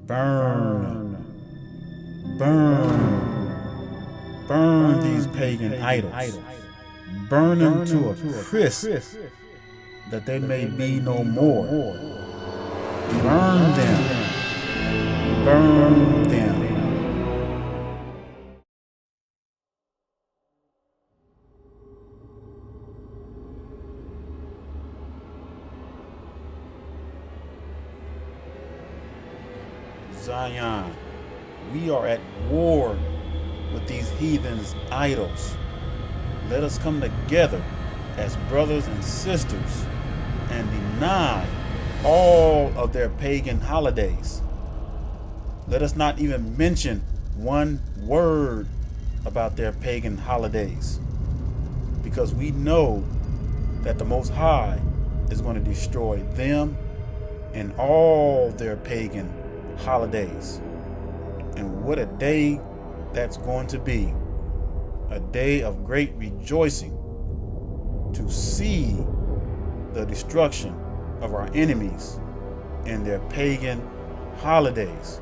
Burn, burn, burn these pagan idols. Burn them to a crisp, that they may be no more. Burn them, burn them. Zion, we are at war with these heathens' idols. Let us come together as brothers and sisters and deny all of their pagan holidays. Let us not even mention one word about their pagan holidays, because we know that the Most High is going to destroy them and all their pagan holidays. And what a day that's going to be. A day of great rejoicing to see the destruction of our enemies and their pagan holidays.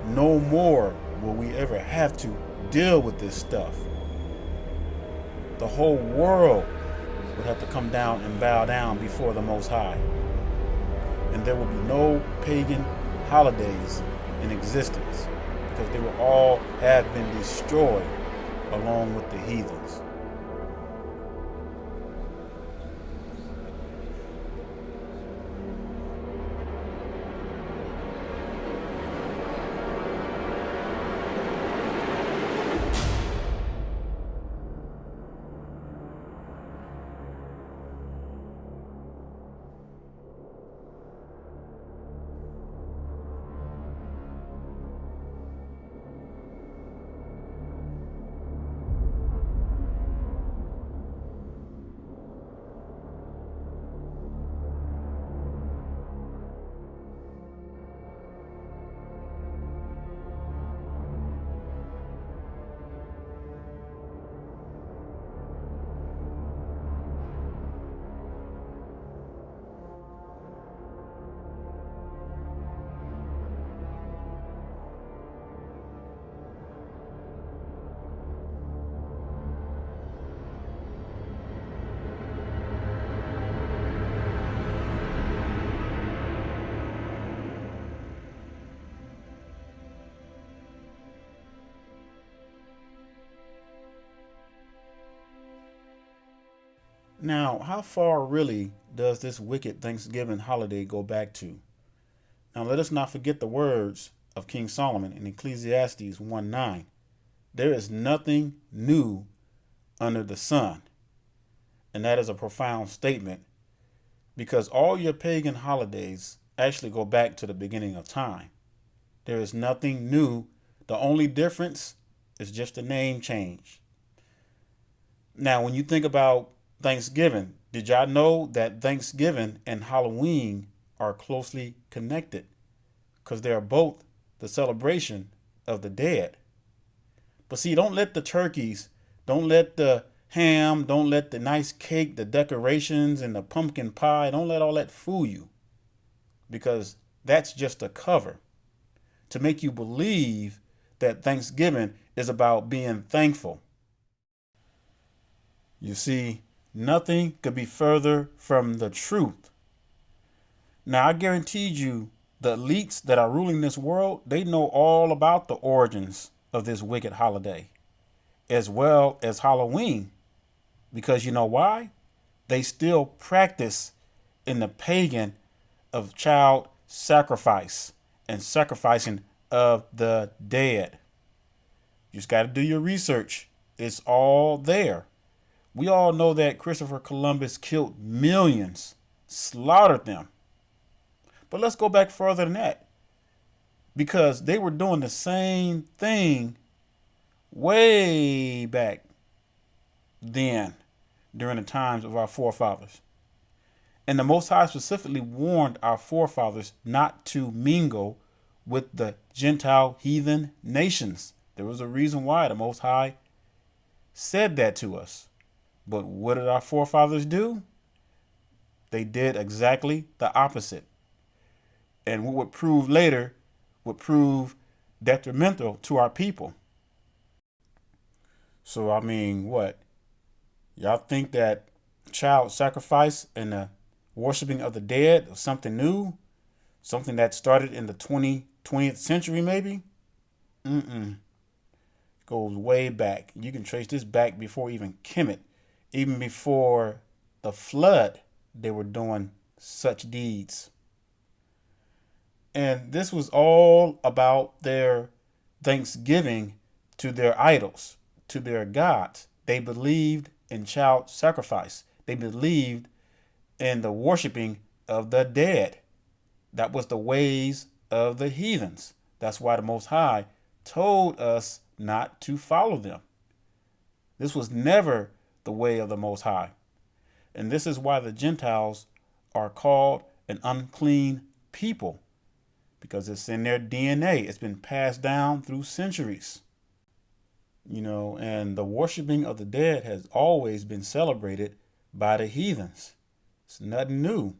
No more will we ever have to deal with this stuff. The whole world would have to come down and bow down before the Most High. And there will be no pagan holidays in existence, because they will all have been destroyed along with the heathens. Now, how far really does this wicked Thanksgiving holiday go back to? Now, let us not forget the words of King Solomon in Ecclesiastes 1:9. There is nothing new under the sun. And that is a profound statement, because all your pagan holidays actually go back to the beginning of time. There is nothing new. The only difference is just a name change. Now, when you think about Thanksgiving, did y'all know that Thanksgiving and Halloween are closely connected? Because they are both the celebration of the dead. But see, don't let the turkeys, don't let the ham, don't let the nice cake, the decorations, and the pumpkin pie, don't let all that fool you. Because that's just a cover to make you believe that Thanksgiving is about being thankful. You see, nothing could be further from the truth. Now, I guaranteed you the elites that are ruling this world, they know all about the origins of this wicked holiday, as well as Halloween. Because you know why? They still practice in the pagan of child sacrifice and sacrificing of the dead. You just got to do your research. It's all there. We all know that Christopher Columbus killed millions, slaughtered them. But let's go back further than that, because they were doing the same thing way back then during the times of our forefathers. And the Most High specifically warned our forefathers not to mingle with the Gentile heathen nations. There was a reason why the Most High said that to us. But what did our forefathers do? They did exactly the opposite. And what would prove later would prove detrimental to our people. So, I mean, what? Y'all think that child sacrifice and the worshiping of the dead is something new? Something that started in the 20th century, maybe? Mm-mm. Goes way back. You can trace this back before even Kemet. Even before the flood, they were doing such deeds. And this was all about their thanksgiving to their idols, to their gods. They believed in child sacrifice. They believed in the worshiping of the dead. That was the ways of the heathens. That's why the Most High told us not to follow them. This was never the way of the Most High. And this is why the Gentiles are called an unclean people, because it's in their DNA. It's been passed down through centuries. And the worshiping of the dead has always been celebrated by the heathens. It's nothing new.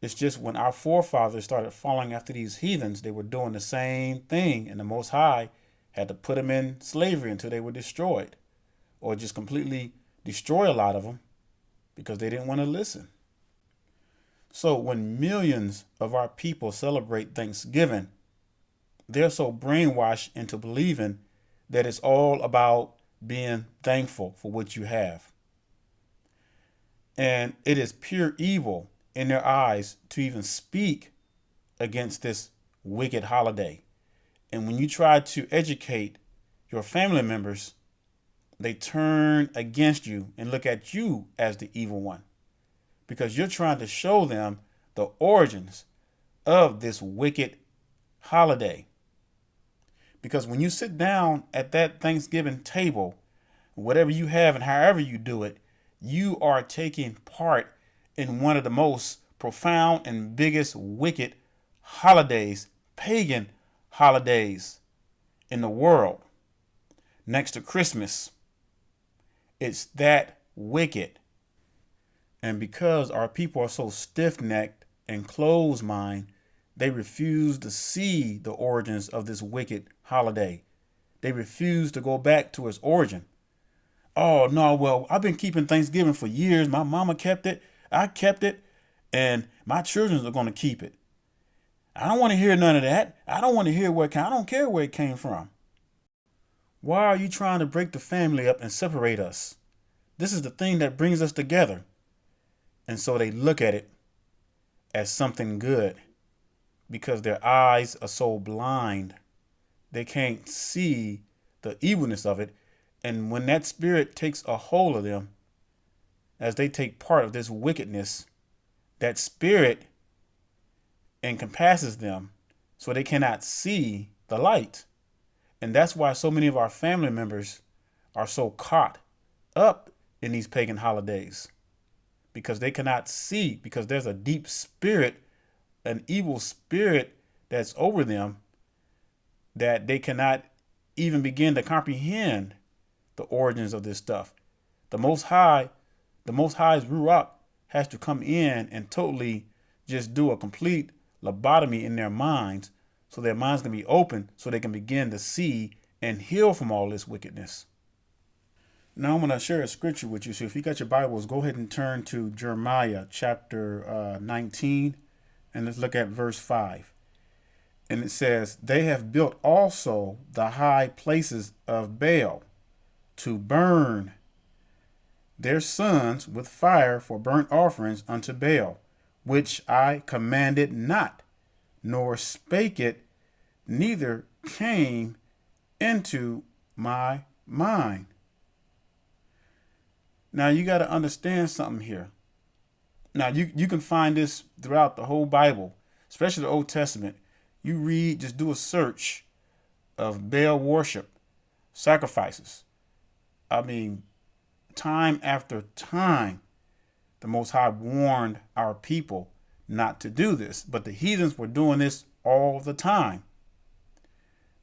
It's just when our forefathers started following after these heathens, they were doing the same thing, and the Most High had to put them in slavery until they were destroyed, or just completely destroy a lot of them because they didn't want to listen. So when millions of our people celebrate Thanksgiving, they're so brainwashed into believing that it's all about being thankful for what you have. And it is pure evil in their eyes to even speak against this wicked holiday. And when you try to educate your family members, they turn against you and look at you as the evil one, because you're trying to show them the origins of this wicked holiday. Because when you sit down at that Thanksgiving table, whatever you have and however you do it, you are taking part in one of the most profound and biggest wicked holidays, pagan holidays in the world. Next to Christmas. It's that wicked. And because our people are so stiff-necked and closed-minded, they refuse to see the origins of this wicked holiday. They refuse to go back to its origin. Oh, no, well, I've been keeping Thanksgiving for years. My mama kept it. I kept it. And my children are going to keep it. I don't want to hear none of that. I don't want to hear where it came. I don't care where it came from. Why are you trying to break the family up and separate us? This is the thing that brings us together. And so they look at it as something good because their eyes are so blind. They can't see the evilness of it. And when that spirit takes a hold of them, as they take part of this wickedness, that spirit encompasses them so they cannot see the light. And that's why so many of our family members are so caught up in these pagan holidays, because they cannot see, because there's a deep spirit, an evil spirit that's over them, that they cannot even begin to comprehend the origins of this stuff. The Most High's Ruach has to come in and totally just do a complete lobotomy in their minds, so their minds can be open, so they can begin to see and heal from all this wickedness. Now I'm going to share a scripture with you. So if you got your Bibles, go ahead and turn to Jeremiah chapter 19, and let's look at verse 5. And it says, "They have built also the high places of Baal to burn their sons with fire for burnt offerings unto Baal, which I commanded not, nor spake it, neither came into my mind." Now you got to understand something here. Now you can find this throughout the whole Bible, especially the Old Testament. You read, just do a search of Baal worship, sacrifices. I mean, time after time, the Most High warned our people not to do this, but the heathens were doing this all the time.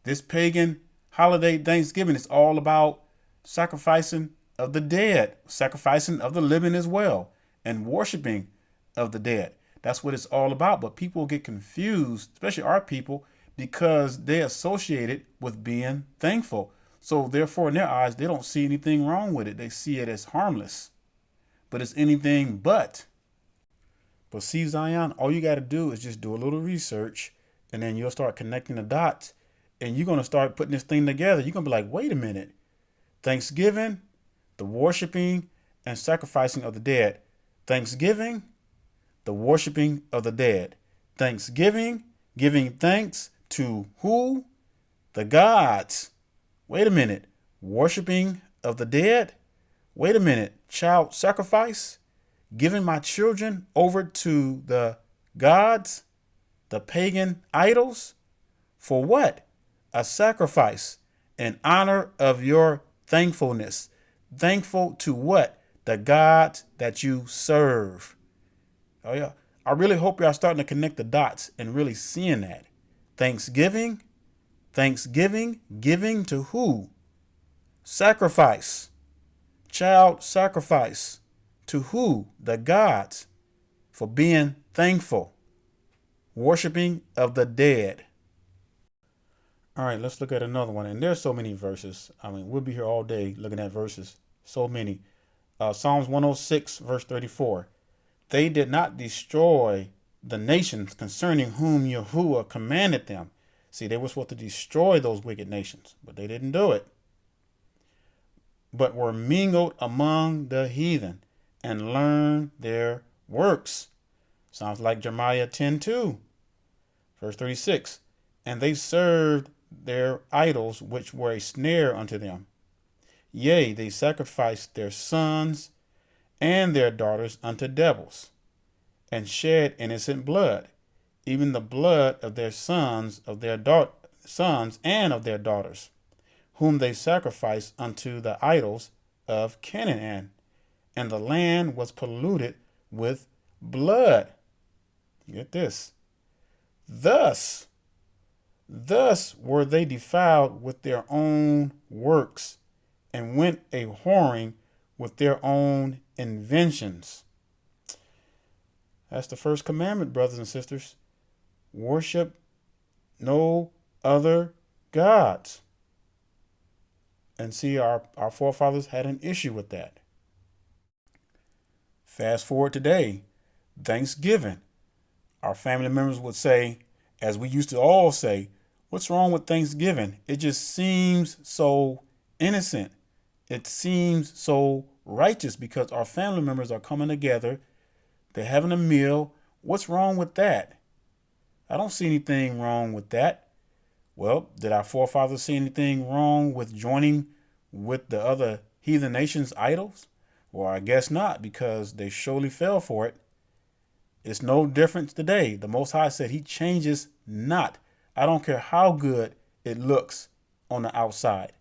This pagan holiday Thanksgiving is all about sacrificing of the dead, sacrificing of the living as well, and worshiping of the dead. That's what it's all about. But people get confused, especially our people, because they associate it with being thankful. So therefore, in their eyes, they don't see anything wrong with it. They see it as harmless, but it's anything but. But see, Zion, all you got to do is just do a little research, and then you'll start connecting the dots, and you're going to start putting this thing together. You're going to be like, wait a minute. Thanksgiving, the worshiping and sacrificing of the dead. Thanksgiving, the worshiping of the dead. Thanksgiving, giving thanks to who? The gods. Wait a minute. Worshiping of the dead? Wait a minute. Child sacrifice? Giving my children over to the gods, the pagan idols? For what? A sacrifice in honor of your thankfulness. Thankful to what? The gods that you serve. Oh, yeah. I really hope y'all starting to connect the dots and really seeing that. Thanksgiving, giving to who? Sacrifice, child sacrifice to who? The gods, for being thankful. Worshiping of the dead. All right, let's look at another one. And there's so many verses. I mean, we'll be here all day looking at verses. So many. Psalms 106, verse 34. They did not destroy the nations concerning whom YAHUAH commanded them. See, they were supposed to destroy those wicked nations, but they didn't do it. But were mingled among the heathen and learned their works. Sounds like Jeremiah 10:2, verse 36. And they served their idols, which were a snare unto them. Yea, they sacrificed their sons and their daughters unto devils, and shed innocent blood, even the blood of their sons, sons and of their daughters, whom they sacrificed unto the idols of Canaan, and the land was polluted with blood. Get this. Thus were they defiled with their own works, and went a whoring with their own inventions. That's the first commandment, brothers and sisters. Worship no other gods. And see, our forefathers had an issue with that. Fast forward today, Thanksgiving. Our family members would say, as we used to all say, what's wrong with Thanksgiving? It just seems so innocent. It seems so righteous because our family members are coming together. They're having a meal. What's wrong with that? I don't see anything wrong with that. Well, did our forefathers see anything wrong with joining with the other heathen nations' idols? Well, I guess not, because they surely fell for it. It's no different today. The Most High said he changes not. I don't care how good it looks on the outside.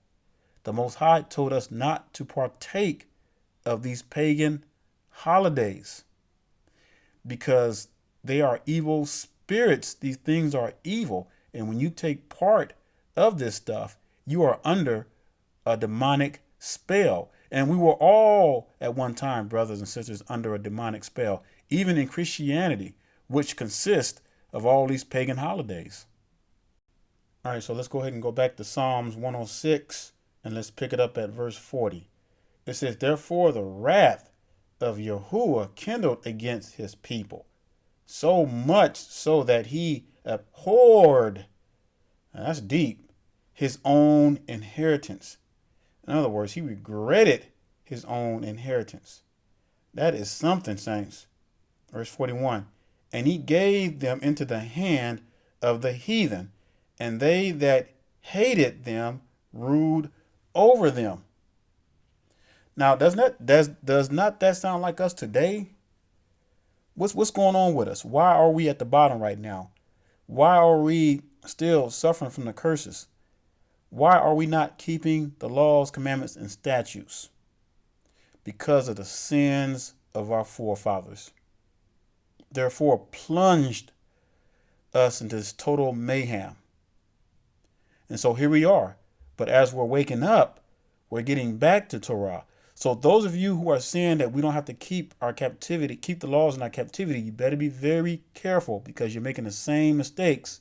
The Most High told us not to partake of these pagan holidays because they are evil spirits. These things are evil. And when you take part of this stuff, you are under a demonic spell. And we were all at one time, brothers and sisters, under a demonic spell, even in Christianity, which consists of all these pagan holidays. All right, so let's go ahead and go back to Psalms 106, and let's pick it up at verse 40. It says, therefore the wrath of YAHUAH kindled against his people, so much so that he abhorred, and that's deep, his own inheritance. In other words, he regretted his own inheritance. That is something, saints. Verse 41, and he gave them into the hand of the heathen, and they that hated them ruled over them. Now, does not that sound like us today? What's going on with us? Why are we at the bottom right now? Why are we still suffering from the curses? Why are we not keeping the laws, commandments, and statutes? Because of the sins of our forefathers. Therefore, plunged us into this total mayhem. And so here we are. But as we're waking up, we're getting back to Torah. So those of you who are saying that we don't have to keep our captivity, keep the laws in our captivity, you better be very careful because you're making the same mistakes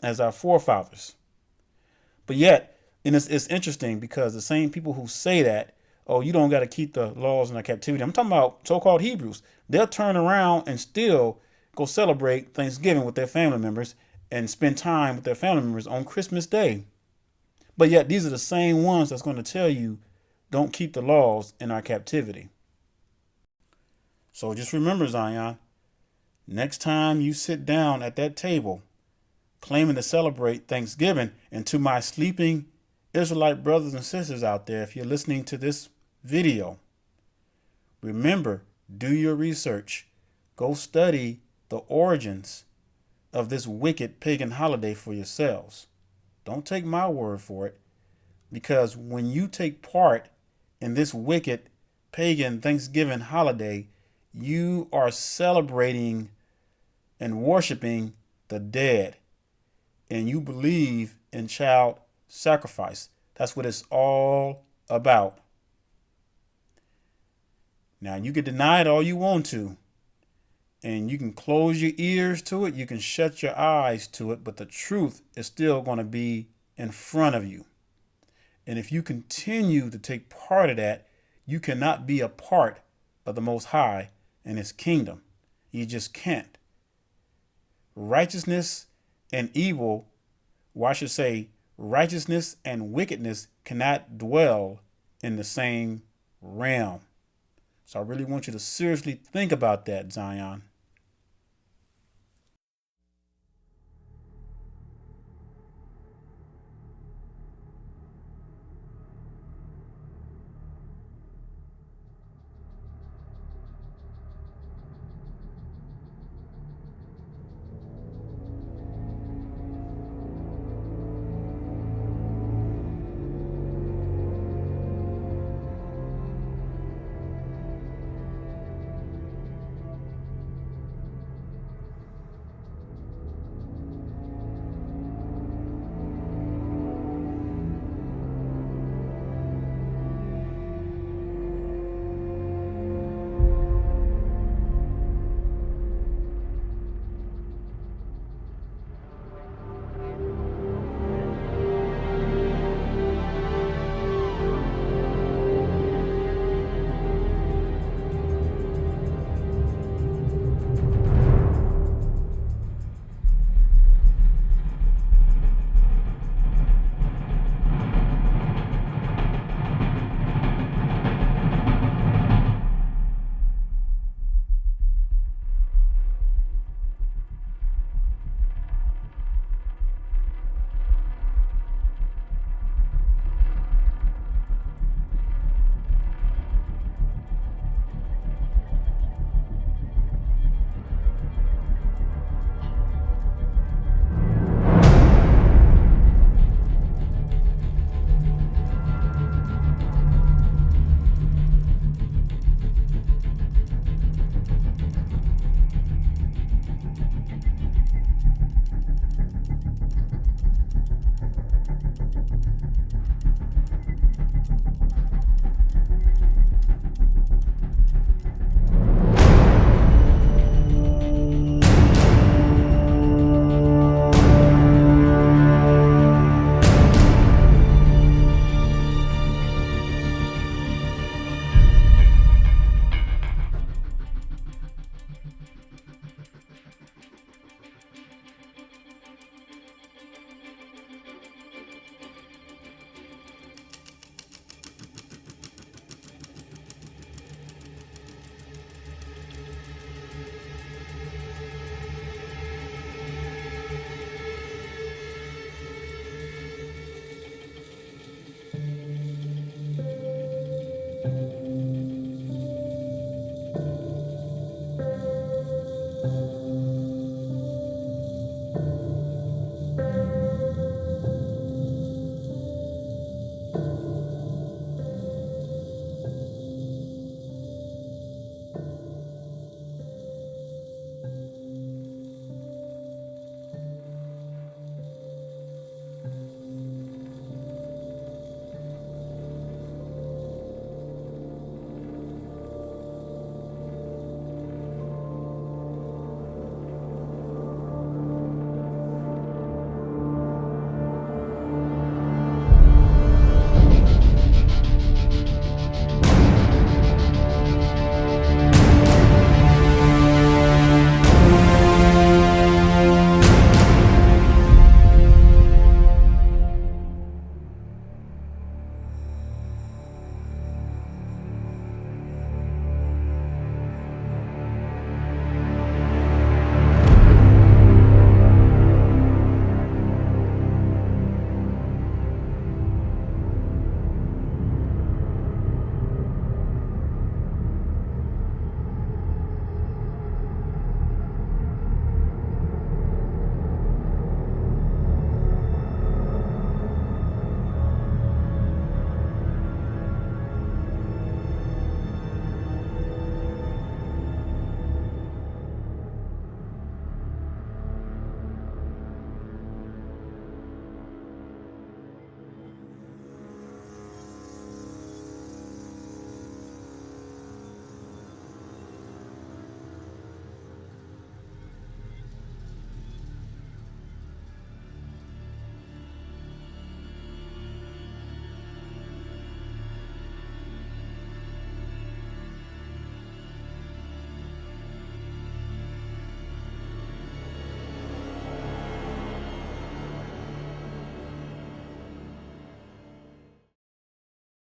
as our forefathers. But yet, and it's interesting because the same people who say that, oh, you don't got to keep the laws in our captivity. I'm talking about so-called Hebrews. They'll turn around and still go celebrate Thanksgiving with their family members and spend time with their family members on Christmas Day. But yet these are the same ones that's going to tell you don't keep the laws in our captivity. So just remember, Zion, next time you sit down at that table claiming to celebrate Thanksgiving, and to my sleeping Israelite brothers and sisters out there, if you're listening to this video, remember, do your research. Go study the origins of this wicked pagan holiday for yourselves. Don't take my word for it, because when you take part in this wicked pagan Thanksgiving holiday, you are celebrating and worshiping the dead, and you believe in child sacrifice. That's what it's all about. Now, you can deny it all you want to, and you can close your ears to it, you can shut your eyes to it, but the truth is still going to be in front of you. And if you continue to take part of that, you cannot be a part of the Most High and His kingdom. You just can't. Righteousness and evil, or I should say, righteousness and wickedness cannot dwell in the same realm. So I really want you to seriously think about that, Zion.